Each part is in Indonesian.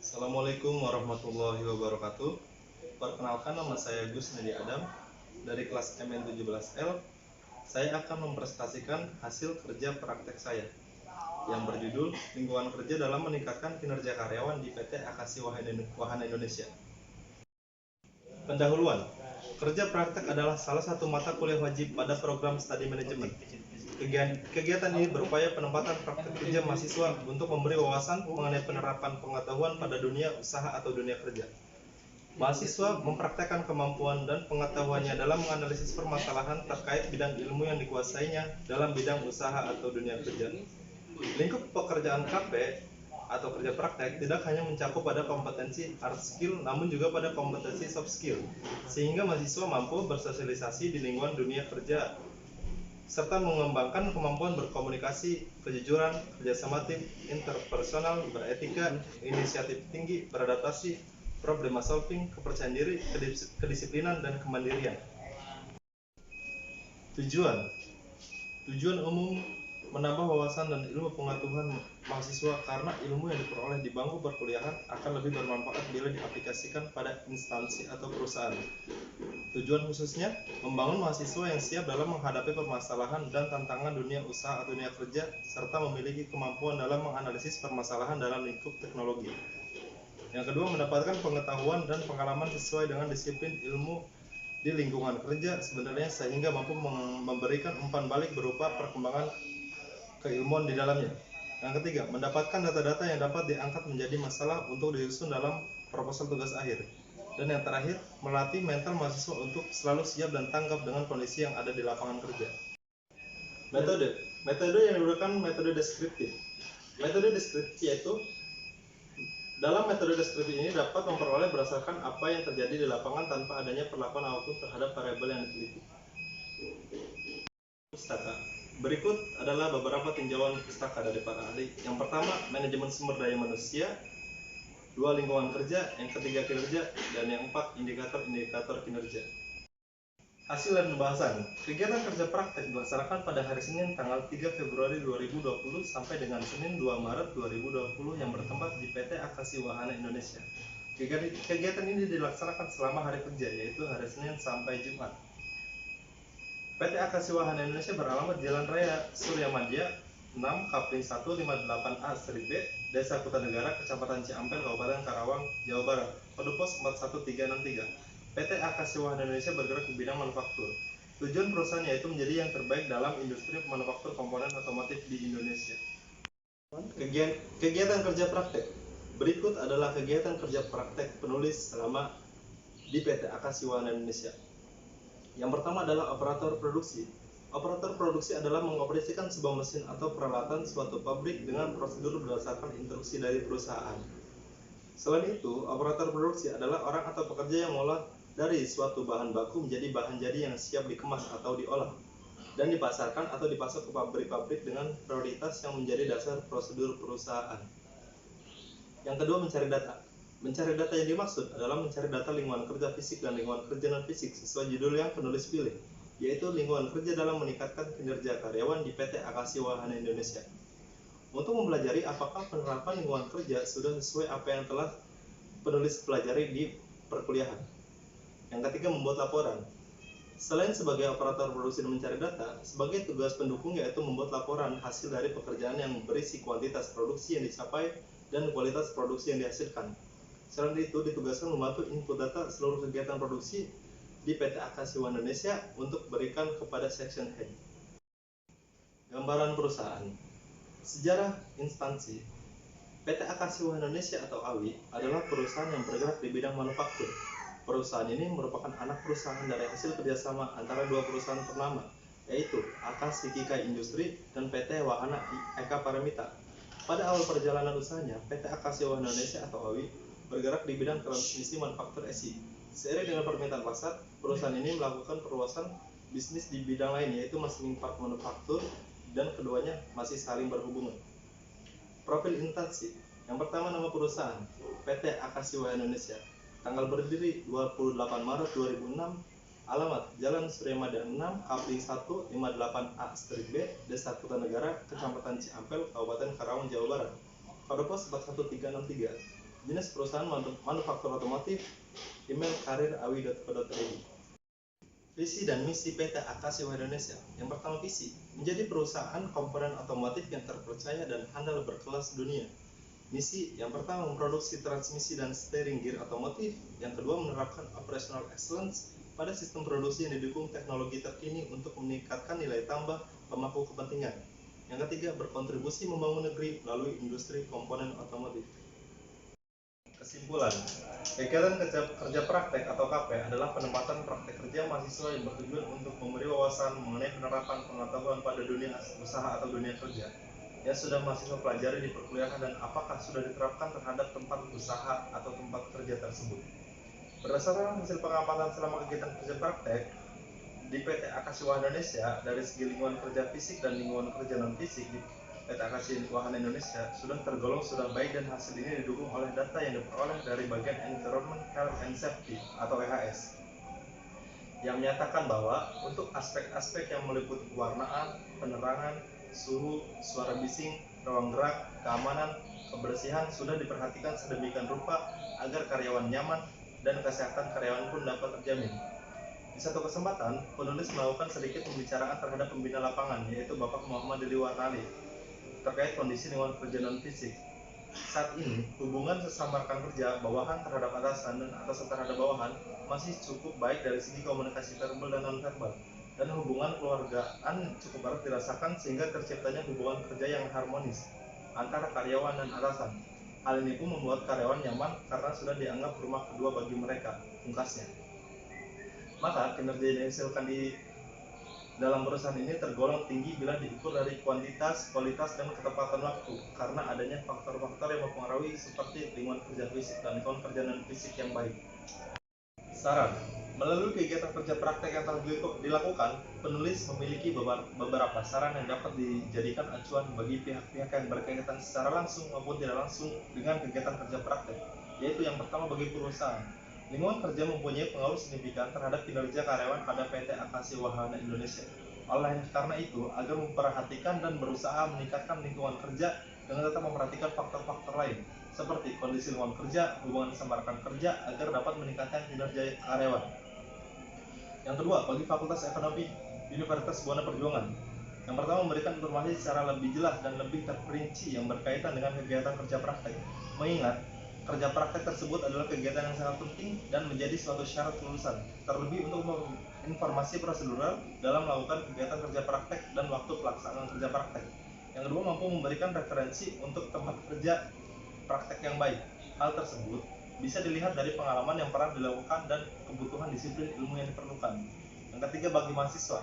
Assalamualaikum warahmatullahi wabarakatuh. Perkenalkan, nama saya Gus Nadi Adam dari kelas MN17L. Saya akan mempresentasikan hasil kerja praktek saya yang berjudul Lingkungan Kerja dalam Meningkatkan Kinerja Karyawan di PT Akasi Wahana Indonesia. Pendahuluan. Kerja praktek adalah salah satu mata kuliah wajib pada program studi manajemen. Kegiatan ini berupaya penempatan praktek kerja mahasiswa untuk memberi wawasan mengenai penerapan pengetahuan pada dunia usaha atau dunia kerja. Mahasiswa mempraktekkan kemampuan dan pengetahuannya dalam menganalisis permasalahan terkait bidang ilmu yang dikuasainya dalam bidang usaha atau dunia kerja. Lingkup pekerjaan KP atau kerja praktek tidak hanya mencakup pada kompetensi hard skill, namun juga pada kompetensi soft skill, sehingga mahasiswa mampu bersosialisasi di lingkungan dunia kerja, serta mengembangkan kemampuan berkomunikasi, kejujuran, kerjasama tim, interpersonal, beretika, inisiatif tinggi, beradaptasi, problema solving, kepercayaan diri, kedisiplinan, dan kemandirian. Tujuan umum menambah wawasan dan ilmu pengetahuan mahasiswa karena ilmu yang diperoleh di bangku perkuliahan akan lebih bermanfaat bila diaplikasikan pada instansi atau perusahaan. Tujuan khususnya membangun mahasiswa yang siap dalam menghadapi permasalahan dan tantangan dunia usaha atau dunia kerja, serta memiliki kemampuan dalam menganalisis permasalahan dalam lingkup teknologi. Yang kedua, mendapatkan pengetahuan dan pengalaman sesuai dengan disiplin ilmu di lingkungan kerja sebenarnya, sehingga mampu memberikan umpan balik berupa perkembangan keilmuan di dalamnya. Yang ketiga, mendapatkan data-data yang dapat diangkat menjadi masalah untuk disusun dalam proposal tugas akhir. Dan yang terakhir, melatih mental mahasiswa untuk selalu siap dan tanggap dengan kondisi yang ada di lapangan kerja. Metode yang digunakan metode deskriptif. Metode deskriptif yaitu dalam metode deskriptif ini dapat memperoleh berdasarkan apa yang terjadi di lapangan tanpa adanya perlakuan apapun terhadap variabel yang diteliti. Pustaka. Berikut adalah beberapa tinjauan pustaka dari para ahli. Yang pertama, manajemen sumber daya manusia. 2, lingkungan kerja. Yang ketiga, kinerja. Dan yang 4, indikator kinerja. Hasil dan pembahasan. Kegiatan kerja praktek dilaksanakan pada hari Senin tanggal 3 Februari 2020 sampai dengan Senin 2 Maret 2020 yang bertempat di PT Akasi Wahana Indonesia. Kegiatan ini dilaksanakan selama hari kerja, yaitu hari Senin sampai Jumat. PT Akasi Wahana Indonesia beralamat Jalan Raya Suryamadya 6, Kapling 1, 58A, Strip B, Desa Kutanegara, Kecamatan Ciampel, Kabupaten Karawang, Jawa Barat, kode pos 41363. PT Akasi Wahana Indonesia bergerak di bidang manufaktur. Tujuan perusahaan yaitu menjadi yang terbaik dalam industri manufaktur komponen otomotif di Indonesia. Kegiatan kerja praktek. Berikut adalah kegiatan kerja praktek penulis selama di PT Akasi Wahana Indonesia. Yang pertama adalah operator produksi. Operator produksi adalah mengoperasikan sebuah mesin atau peralatan suatu pabrik dengan prosedur berdasarkan instruksi dari perusahaan. Selain itu, operator produksi adalah orang atau pekerja yang mengolah dari suatu bahan baku menjadi bahan jadi yang siap dikemas atau diolah dan dipasarkan atau dipasok ke pabrik-pabrik dengan prioritas yang menjadi dasar prosedur perusahaan. Yang kedua, mencari data. Mencari data yang dimaksud adalah mencari data lingkungan kerja fisik dan lingkungan kerja non-fisik sesuai judul yang penulis pilih, yaitu lingkungan kerja dalam meningkatkan kinerja karyawan di PT Akasi Wahana Indonesia. Untuk mempelajari apakah penerapan lingkungan kerja sudah sesuai apa yang telah penulis pelajari di perkuliahan. Yang ketiga, membuat laporan. Selain sebagai operator produksi dan mencari data, sebagai tugas pendukung yaitu membuat laporan hasil dari pekerjaan yang berisi kuantitas produksi yang dicapai dan kualitas produksi yang dihasilkan. Selain itu, ditugaskan membantu input data seluruh kegiatan produksi di PT Akasi Wahana Indonesia untuk berikan kepada section head. Gambaran perusahaan. Sejarah instansi. PT Akasi Wahana Indonesia atau AWI adalah perusahaan yang bergerak di bidang manufaktur. Perusahaan ini merupakan anak perusahaan dari hasil kerjasama antara dua perusahaan ternama, yaitu Akasi Kikai Industri dan PT Wahana Eka Paramita. Pada awal perjalanan usahanya, PT Akasi Wahana Indonesia atau AWI bergerak di bidang transmisi manufaktur ESI. Seiring dengan permintaan pasar, perusahaan ini melakukan perluasan bisnis di bidang lain, yaitu mesin part manufaktur, dan keduanya masih saling berhubungan. Profil instansi. Yang pertama, nama perusahaan, PT Akasi Wahana Indonesia. Tanggal berdiri 28 Maret 2006. Alamat Jalan Suryamadya 6, Kapling 1, 58A, Strip B, Desa Kutanegara, Kecamatan Ciampel, Kabupaten Karawang, Jawa Barat. Kode pos 41363. Jenis perusahaan manufaktur otomotif, email karir.awi.co.id. Visi dan misi PT Akasiwa Indonesia. Yang pertama, visi, menjadi perusahaan komponen otomotif yang terpercaya dan handal berkelas dunia. Misi, yang pertama memproduksi transmisi dan steering gear otomotif. Yang kedua, menerapkan operational excellence pada sistem produksi yang didukung teknologi terkini untuk meningkatkan nilai tambah pemangku kepentingan. Yang ketiga, berkontribusi membangun negeri melalui industri komponen otomotif. Kesimpulan, kegiatan kerja praktek atau KP adalah penempatan praktek kerja mahasiswa yang bertujuan untuk memberi wawasan mengenai penerapan pengetahuan pada dunia usaha atau dunia kerja yang sudah mahasiswa pelajari di perkuliahan dan apakah sudah diterapkan terhadap tempat usaha atau tempat kerja tersebut. Berdasarkan hasil pengamatan selama kegiatan kerja praktek di PT Akasiwa Indonesia dari segi lingkungan kerja fisik dan lingkungan kerja non fisik di PT Akasiwa Indonesia sudah tergolong sudah baik dan hasil ini didukung oleh data yang diperoleh dari bagian Environment, Health and Safety atau EHS yang menyatakan bahwa untuk aspek-aspek yang meliputi pewarnaan, penerangan, suhu, suara bising, ruang gerak, keamanan, kebersihan sudah diperhatikan sedemikian rupa agar karyawan nyaman dan kesehatan karyawan pun dapat terjamin. Di satu kesempatan, penulis melakukan sedikit pembicaraan terhadap pembina lapangan, yaitu Bapak Muhammad Dili Warnali, terkait kondisi lingkungan kerja non-fisik. Saat ini, hubungan sesama rekan kerja, bawahan terhadap atasan dan atasan terhadap bawahan masih cukup baik dari segi komunikasi verbal dan non-verbal, dan hubungan keluargaan cukup erat dirasakan sehingga terciptanya hubungan kerja yang harmonis antara karyawan dan atasan. Hal ini pun membuat karyawan nyaman karena sudah dianggap rumah kedua bagi mereka, pungkasnya. Maka kinerja yang dihasilkan di dalam perusahaan ini tergolong tinggi bila diukur dari kuantitas, kualitas, dan ketepatan waktu karena adanya faktor-faktor yang mempengaruhi seperti lingkungan kerja fisik dan lingkungan kerja non fisik yang baik. Saran, melalui kegiatan kerja praktek yang telah dilakukan, penulis memiliki beberapa saran yang dapat dijadikan acuan bagi pihak-pihak yang berkaitan secara langsung maupun tidak langsung dengan kegiatan kerja praktek, yaitu yang pertama bagi perusahaan. Lingkungan kerja mempunyai pengaruh signifikan terhadap kinerja karyawan pada PT Akasi Wahana Indonesia. Oleh karena itu, agar memperhatikan dan berusaha meningkatkan lingkungan kerja dengan tetap memperhatikan faktor-faktor lain, seperti kondisi lingkungan kerja, hubungan sama rekan kerja, agar dapat meningkatkan kinerja karyawan. Yang kedua, bagi Fakultas Ekonomi Universitas Buana Perjuangan. Yang pertama, memberikan informasi secara lebih jelas dan lebih terperinci yang berkaitan dengan kegiatan kerja praktek. Mengingat, kerja praktek tersebut adalah kegiatan yang sangat penting dan menjadi suatu syarat kelulusan, terlebih untuk informasi prosedural dalam melakukan kegiatan kerja praktek dan waktu pelaksanaan kerja praktek. Yang kedua, mampu memberikan referensi untuk tempat kerja praktek yang baik. Hal tersebut bisa dilihat dari pengalaman yang pernah dilakukan dan kebutuhan disiplin ilmu yang diperlukan. Yang ketiga, bagi mahasiswa,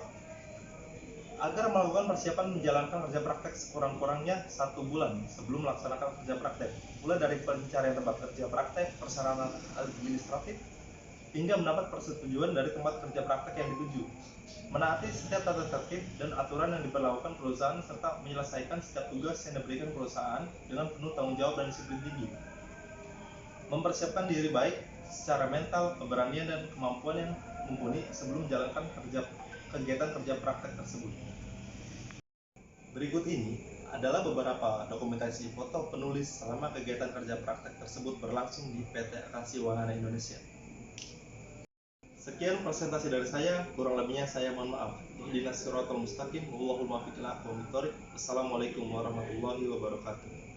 agar melakukan persiapan menjalankan kerja praktek sekurang-kurangnya 1 bulan sebelum melaksanakan kerja praktek, mulai dari pencarian tempat kerja praktek, persyaratan administratif, hingga mendapat persetujuan dari tempat kerja praktek yang dituju, menaati setiap tata tertib dan aturan yang diberlakukan perusahaan, serta menyelesaikan setiap tugas yang diberikan perusahaan dengan penuh tanggung jawab dan disiplin tinggi, mempersiapkan diri baik secara mental, keberanian, dan kemampuan yang mumpuni sebelum menjalankan kegiatan kerja praktek tersebut. Berikut ini adalah beberapa dokumentasi foto penulis selama kegiatan kerja praktek tersebut berlangsung di PT Akasi Wahana Indonesia. Sekian presentasi dari saya, kurang lebihnya saya mohon maaf. Ihdinas siratal mustaqim, wallahul muwaffiq ila aqwamit thoriq. Assalamualaikum warahmatullahi wabarakatuh.